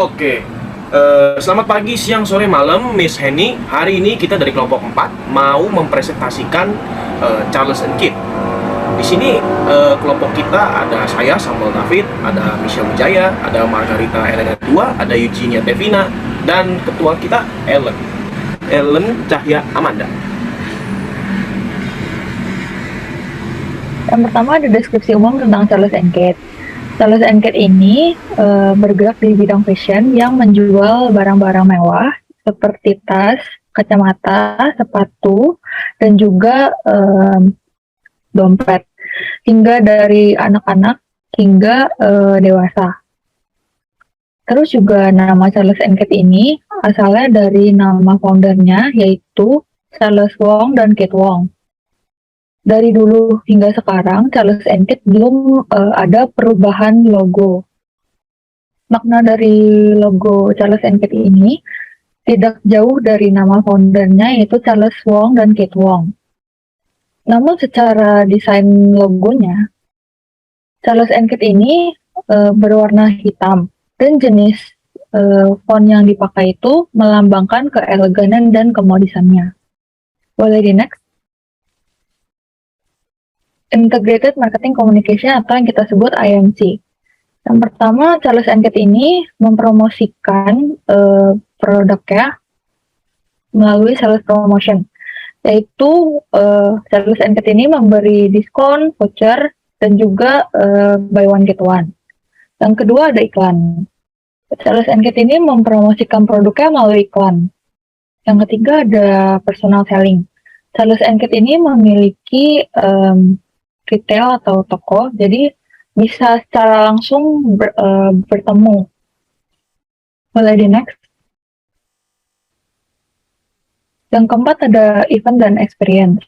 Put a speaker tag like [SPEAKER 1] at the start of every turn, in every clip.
[SPEAKER 1] Oke, selamat pagi, siang, sore, malam, Miss Henny. Hari ini kita dari kelompok 4 mau mempresentasikan Charles and Keith. Di sini kelompok kita ada saya, Samuel David, ada Michelle Wijaya, ada Margarita Elena II, ada Eugenia Tevina, dan ketua kita Ellen Cahya Amanda.
[SPEAKER 2] Yang pertama ada deskripsi umum tentang Charles and Keith. Charles and Keith ini bergerak di bidang fashion yang menjual barang-barang mewah seperti tas, kacamata, sepatu, dan juga dompet, hingga dari anak-anak hingga dewasa. Terus juga nama Charles and Keith ini asalnya dari nama foundernya, yaitu Charles Wong dan Kate Wong. Dari dulu hingga sekarang, Charles and Keith belum ada perubahan logo. Makna dari logo Charles and Keith ini tidak jauh dari nama foundernya, yaitu Charles Wong dan Kate Wong. Namun secara desain logonya, Charles and Keith ini berwarna hitam, dan jenis font yang dipakai itu melambangkan keeleganan dan kemodisannya. Boleh di next? Integrated Marketing Communication atau yang kita sebut IMC. Yang pertama, Charles and Keith ini mempromosikan produknya melalui sales promotion, yaitu Charles and Keith ini memberi diskon, voucher, dan juga buy one get one. Yang kedua ada iklan. Charles and Keith ini mempromosikan produknya melalui iklan. Yang ketiga ada personal selling. Charles and Keith ini memiliki retail atau toko, jadi bisa secara langsung bertemu. Boleh di next. Yang keempat ada event dan experience.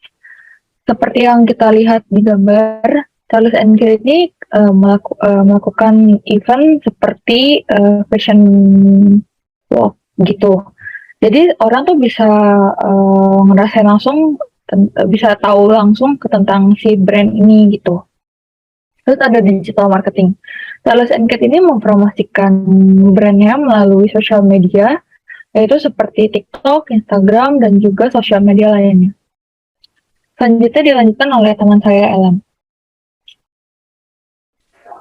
[SPEAKER 2] Seperti yang kita lihat di gambar, Charles and Keith ini melakukan event seperti fashion walk gitu. Jadi orang tuh bisa ngerasain langsung, bisa tahu langsung tentang si brand ini gitu. Terus ada digital marketing. Charles and Keith ini mempromosikan brandnya melalui sosial media, yaitu seperti TikTok, Instagram, dan juga sosial media lainnya. Selanjutnya dilanjutkan oleh teman saya, Ellen.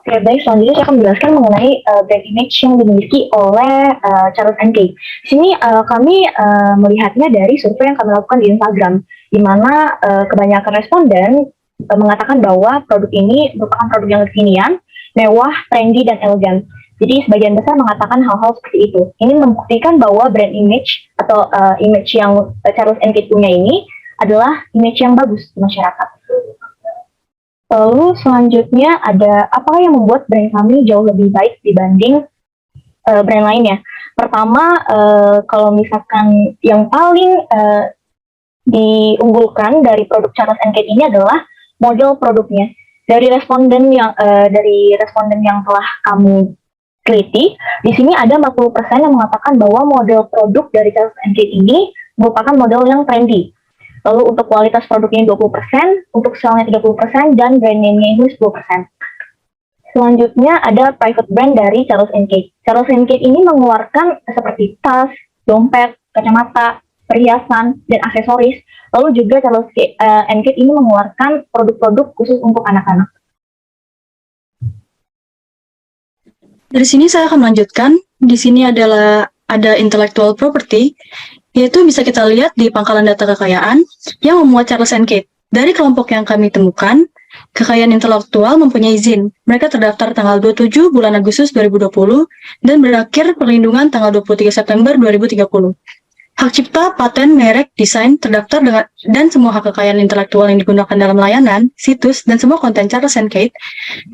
[SPEAKER 3] Oke, baik. Selanjutnya saya akan menjelaskan mengenai brand image yang dimiliki oleh Charles and Keith. Di sini kami melihatnya dari survei yang kami lakukan di Instagram, di mana kebanyakan responden mengatakan bahwa produk ini merupakan produk yang kekinian, mewah, trendy, dan elegan. Jadi sebagian besar mengatakan hal-hal seperti itu. Ini membuktikan bahwa brand image atau image yang Charles and Keith punya ini adalah image yang bagus di masyarakat. Lalu selanjutnya ada apa yang membuat brand kami jauh lebih baik dibanding brand lainnya. Pertama, kalau misalkan yang paling diunggulkan dari produk Charles and Keith ini adalah model produknya. Dari responden yang telah kami teliti, di sini ada 40% yang mengatakan bahwa model produk dari Charles and Keith ini merupakan model yang trendy. Lalu untuk kualitas produknya 20%, untuk selnya 30%, dan brand name-nya ini 10%. Selanjutnya ada private brand dari Charles and Keith. Charles and Keith ini mengeluarkan seperti tas, dompet, kacamata, perhiasan, dan aksesoris. Lalu juga Charles and Keith ini mengeluarkan produk-produk khusus untuk anak-anak.
[SPEAKER 4] Dari sini saya akan melanjutkan. Di sini ada intellectual property, yaitu bisa kita lihat di pangkalan data kekayaan yang memuat Charles and Keith. Dari kelompok yang kami temukan, kekayaan intelektual mempunyai izin. Mereka terdaftar tanggal 27 bulan Agustus 2020 dan berakhir perlindungan tanggal 23 September 2030. Hak cipta, paten, merek, desain terdaftar dan semua hak kekayaan intelektual yang digunakan dalam layanan, situs, dan semua konten Charles and Keith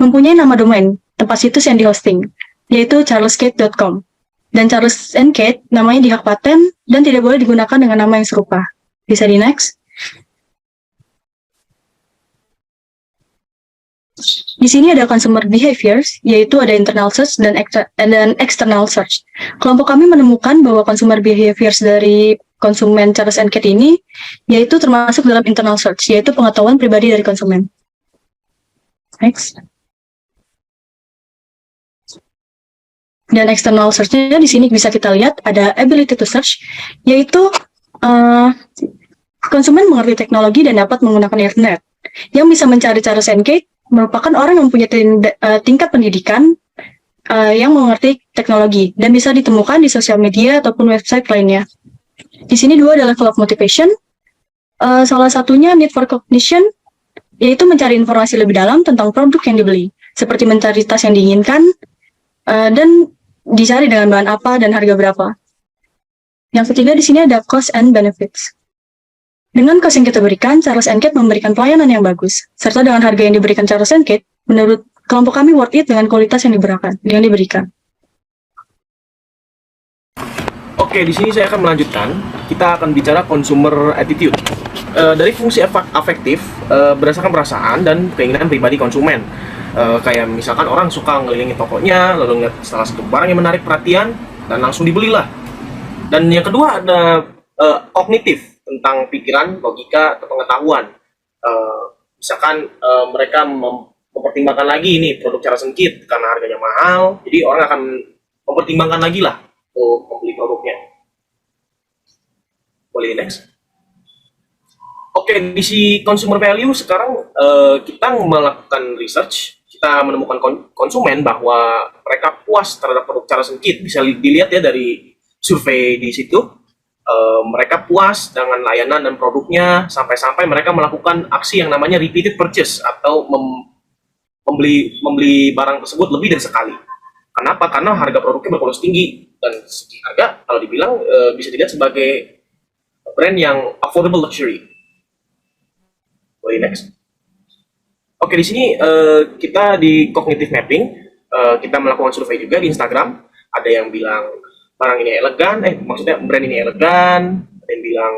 [SPEAKER 4] mempunyai nama domain, tempat situs yang dihosting, yaitu charleskeith.com. Dan Charles and Keith namanya di hak paten dan tidak boleh digunakan dengan nama yang serupa. Bisa di next. Di sini ada consumer behaviors, yaitu ada internal search dan external search. Kelompok kami menemukan bahwa consumer behaviors dari konsumen Charles and Keith ini, yaitu termasuk dalam internal search, yaitu pengetahuan pribadi dari konsumen. Next. Dan external search-nya di sini bisa kita lihat ada ability to search, yaitu konsumen mengerti teknologi dan dapat menggunakan internet. Yang bisa mencari Charles & Keith merupakan orang yang mempunyai tingkat pendidikan yang mengerti teknologi dan bisa ditemukan di sosial media ataupun website lainnya. Di sini dua adalah level of motivation. Salah satunya need for cognition, yaitu mencari informasi lebih dalam tentang produk yang dibeli, seperti mencari tas yang diinginkan dan dicari dengan bahan apa dan harga berapa. Yang ketiga di sini ada cost and benefits. Dengan cost yang kita berikan, Charles & Keith memberikan pelayanan yang bagus, serta dengan harga yang diberikan Charles & Keith, menurut kelompok kami worth it dengan kualitas yang diberikan.
[SPEAKER 1] Oke, di sini saya akan melanjutkan. Kita akan bicara consumer attitude. Dari fungsi afektif, berdasarkan perasaan dan keinginan pribadi konsumen. Kayak misalkan orang suka ngelilingi tokonya, lalu ngeliat salah satu barang yang menarik perhatian, dan langsung dibelilah. Dan yang kedua ada kognitif, tentang pikiran, logika, atau pengetahuan. Misalkan mereka mempertimbangkan lagi ini produk Charles & Keith karena harganya mahal, jadi orang akan mempertimbangkan lagi lah untuk membeli produknya. Boleh next. Oke, di si consumer value sekarang kita melakukan research, kita menemukan konsumen bahwa mereka puas terhadap produk Charles & Keith. Bisa dilihat ya dari survei di situ. Mereka puas dengan layanan dan produknya sampai-sampai mereka melakukan aksi yang namanya repeated purchase atau membeli barang tersebut lebih dari sekali. Kenapa? Karena harga produknya berkualitas tinggi dan segi harga kalau dibilang bisa dilihat sebagai brand yang affordable luxury. Boleh next. Oke, di sini kita di cognitive mapping kita melakukan survei juga di Instagram. Ada yang bilang barang ini elegan, maksudnya brand ini elegan, ada yang bilang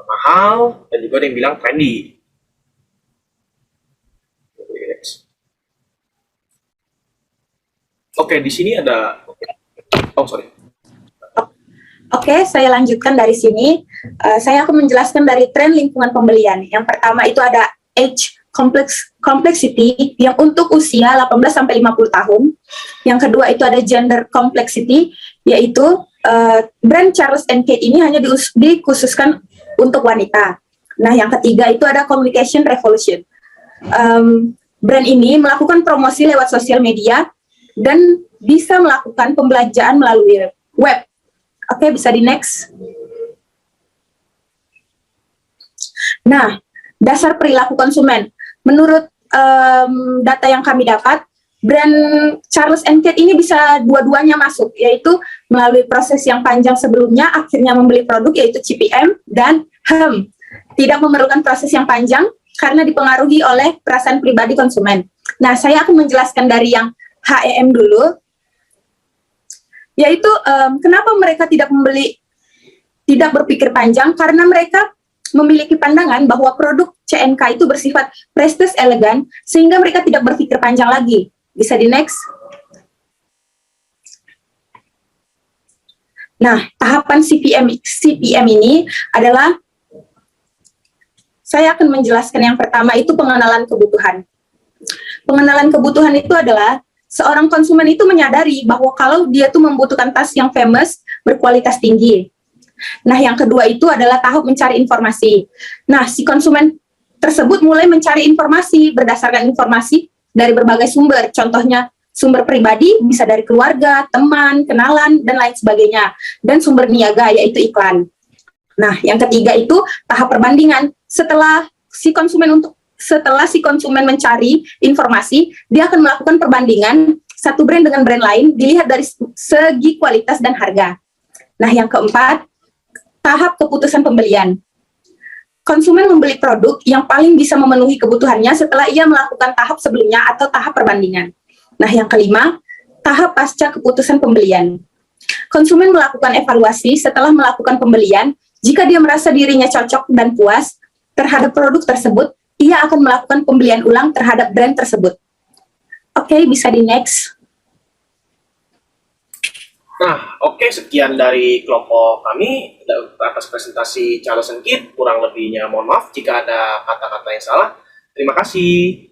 [SPEAKER 1] mahal, dan juga ada yang bilang trendy. Oke, di sini ada,
[SPEAKER 5] Oke, saya lanjutkan dari sini. Saya akan menjelaskan dari tren lingkungan pembelian. Yang pertama itu ada age complexity yang untuk usia 18-50 tahun. Yang kedua itu ada gender complexity, yaitu brand Charles & Keith ini hanya dikhususkan untuk wanita. Nah, yang ketiga itu ada communication revolution. Brand ini melakukan promosi lewat sosial media dan bisa melakukan pembelanjaan melalui web. Oke, bisa di next. Nah, dasar perilaku konsumen. Menurut data yang kami dapat, brand Charles & Keith ini bisa dua-duanya masuk, yaitu melalui proses yang panjang sebelumnya, akhirnya membeli produk, yaitu CPM, dan tidak memerlukan proses yang panjang, karena dipengaruhi oleh perasaan pribadi konsumen. Nah, saya akan menjelaskan dari yang HEM dulu, yaitu kenapa mereka tidak berpikir panjang, karena mereka memiliki pandangan bahwa produk CNK itu bersifat prestis elegan, sehingga mereka tidak berpikir panjang lagi. Bisa di next. Nah, tahapan CPM ini adalah, saya akan menjelaskan yang pertama itu pengenalan kebutuhan. Pengenalan kebutuhan itu adalah seorang konsumen itu menyadari bahwa kalau dia tuh membutuhkan tas yang famous, berkualitas tinggi. Nah, yang kedua itu adalah tahap mencari informasi. Nah, si konsumen tersebut mulai mencari informasi berdasarkan informasi dari berbagai sumber. Contohnya, sumber pribadi bisa dari keluarga, teman, kenalan, dan lain sebagainya. Dan sumber niaga, yaitu iklan. Nah, yang ketiga itu tahap perbandingan. Setelah si konsumen mencari informasi, dia akan melakukan perbandingan satu brand dengan brand lain, dilihat dari segi kualitas dan harga. Nah, yang keempat, tahap keputusan pembelian. Konsumen membeli produk yang paling bisa memenuhi kebutuhannya setelah ia melakukan tahap sebelumnya atau tahap perbandingan. Nah, yang kelima, tahap pasca keputusan pembelian. Konsumen melakukan evaluasi setelah melakukan pembelian. Jika dia merasa dirinya cocok dan puas terhadap produk tersebut, ia akan melakukan pembelian ulang terhadap brand tersebut. Oke, bisa di next.
[SPEAKER 1] Nah, oke, sekian dari kelompok kami atas presentasi Charles & Keith. Kurang lebihnya mohon maaf jika ada kata-kata yang salah. Terima kasih.